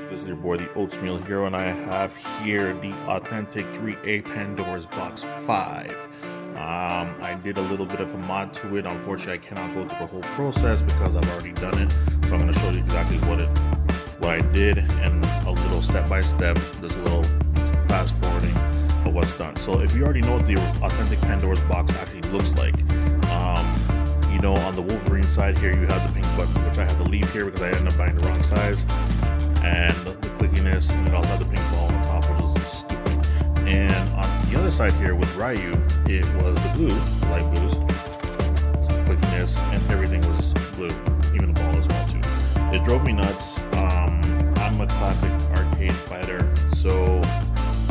This is your boy, the Oatmeal Hero, and I have here the authentic 3A Pandora's Box 5. I did a little bit of a mod to it. Unfortunately, I cannot go through the whole process because I've already done it. So I'm going to show you exactly what I did and a little step-by-step, just a little fast-forwarding of what's done. So if you already know what the authentic Pandora's Box actually looks like, you know, on the Wolverine side here, you have the pink button, which I had to leave here because I ended up buying the wrong size. And the clickiness, and it also had the pink ball on top, which is stupid. And on the other side here with Ryu, it was the blue, light blues, clickiness, and everything was blue, even the ball as well too. It drove me nuts. I'm a classic arcade fighter, so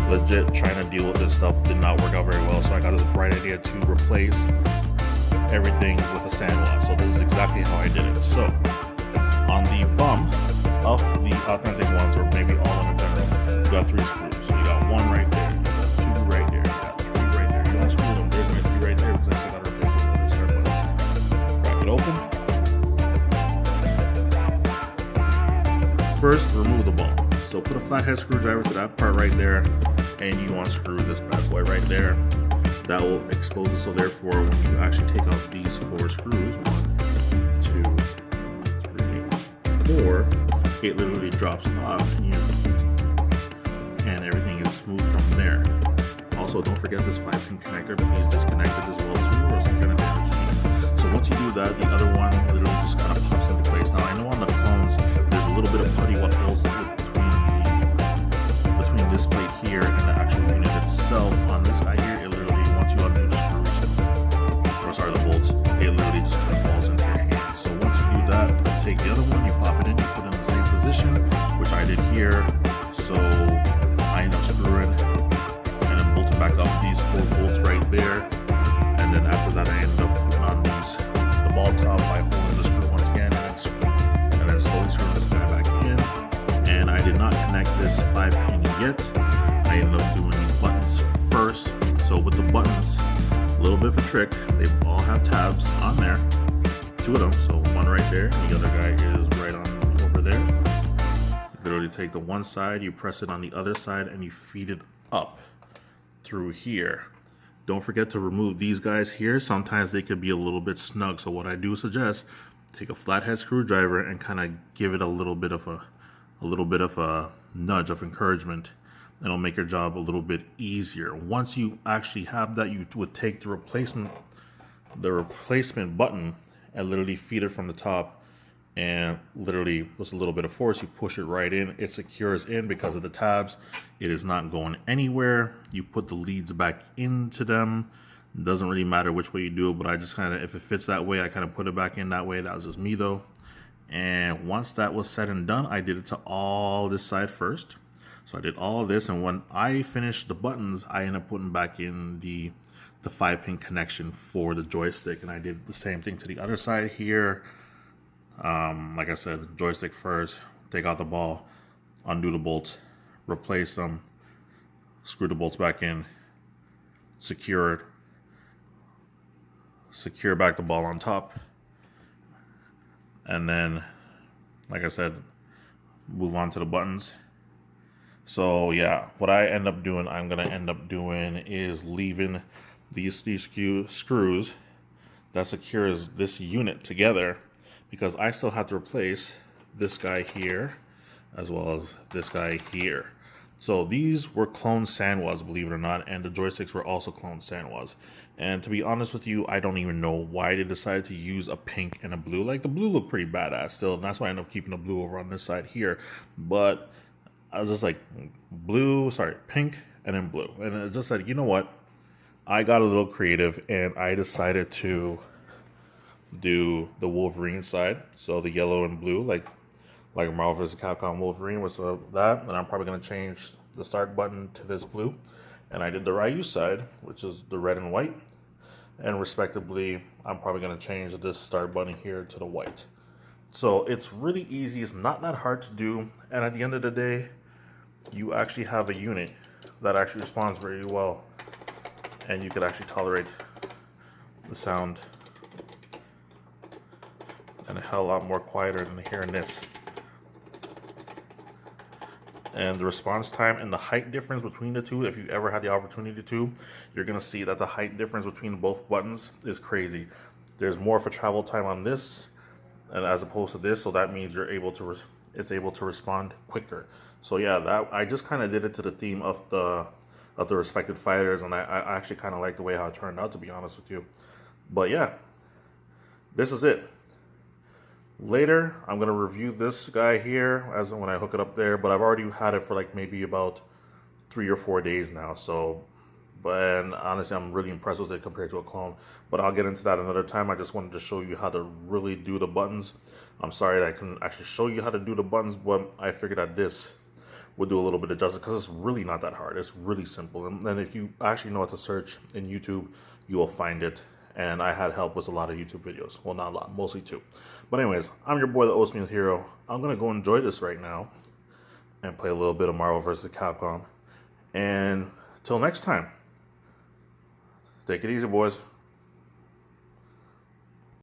legit trying to deal with this stuff did not work out very well. So I got this bright idea to replace everything with a Sanwa. So this is exactly how I did it. So on the bum of the authentic ones, or maybe all in general, you got 3 screws. So you got 1 right there, you got 2 right there, you got 3 right there. You unscrew them, there's my 3 right there because I still got to replace those other start buttons. Crack it open. First, remove the ball. So put a flathead screwdriver to that part right there, and you unscrew this bad boy right there. That will expose it. So therefore, when you actually take out these 4 screws, 1, 2, 3, 4, it literally drops off and everything is smooth from there. Also, don't forget this 5-pin connector, please disconnect it as well too, or some kind of damage. So once you do that, the other one literally just kind of pops into place. Now I know on the clones there's a little bit of putty what holds between this plate here and the actual unit itself. On this guy here, it literally, once you undo the screws, or sorry, the bolts, it literally just kind of falls into your hand. So once you do that, take the other one, you pop it in, you put it in the same position, which I did here. So I end up screwing and then bolting back up these 4 bolts right there. And then after that, I ended up putting on the ball top by holding the screw once again, and then slowly screwing this guy back in. And I did not connect this 5-pin yet. I ended up doing these buttons first. So with the buttons, a little bit of a trick. They all have tabs on there, 2 of them. So 1 right there, and the other guy is right on over there. You literally take the one side, you press it on the other side, and you feed it up through here. Don't forget to remove these guys here. Sometimes they could be a little bit snug. So what I do suggest, take a flathead screwdriver and kind of give it a little bit of a nudge of encouragement. It'll make your job a little bit easier. Once you actually have that, you would take the replacement button and literally feed it from the top, and literally with a little bit of force, you push it right in. It secures in because of the tabs. It is not going anywhere. You put the leads back into them. It doesn't really matter which way you do it, but I just kind of, if it fits that way, I kind of put it back in that way. That was just me though. And once that was said and done, I did it to all this side first. So I did all of this, and when I finished the buttons, I ended up putting back in the 5-pin connection for the joystick, and I did the same thing to the other side here. Like I said, joystick first, take out the ball, undo the bolts, replace them, screw the bolts back in, secure it, secure back the ball on top, and then, like I said, move on to the buttons. So yeah, what I end up doing, I'm gonna end up doing is leaving these screws that secures this unit together, because I still have to replace this guy here as well as this guy here. So these were clone Sanwas, believe it or not, and the joysticks were also clone Sanwas. And to be honest with you, I don't even know why they decided to use a pink and a blue. Like, the blue looked pretty badass still, and that's why I ended up keeping the blue over on this side here. But I was just like, pink and then blue. And it just like, you know what? I got a little creative and I decided to do the Wolverine side. So the yellow and blue, like Marvel vs. Capcom Wolverine was that. And I'm probably going to change the start button to this blue. And I did the Ryu side, which is the red and white. And respectively, I'm probably going to change this start button here to the white. So it's really easy. It's not that hard to do. And at the end of the day, you actually have a unit that actually responds very well. And you could actually tolerate the sound and a hell lot more quieter than hearing this. And the response time and the height difference between the two, if you ever had the opportunity to, you're going to see that the height difference between both buttons is crazy. There's more for travel time on this and as opposed to this, so that means you're able to it's able to respond quicker. So yeah, that I just kind of did it to the theme of the respected fighters, and I actually kind of like the way how it turned out, to be honest with you. But yeah, this is it. Later, I'm gonna review this guy here as when I hook it up there, but I've already had it for like maybe about 3 or 4 days now. So, but and honestly, I'm really impressed with it compared to a clone. But I'll get into that another time. I just wanted to show you how to really do the buttons. I'm sorry that I couldn't actually show you how to do the buttons, but I figured that this would do a little bit of justice because it's really not that hard. It's really simple. And then if you actually know what to search in YouTube, you will find it. And I had help with a lot of YouTube videos. Well, not a lot, mostly two. But anyways, I'm your boy, the Oatmeal Hero. I'm going to go enjoy this right now and play a little bit of Marvel vs. Capcom. And till next time, take it easy, boys.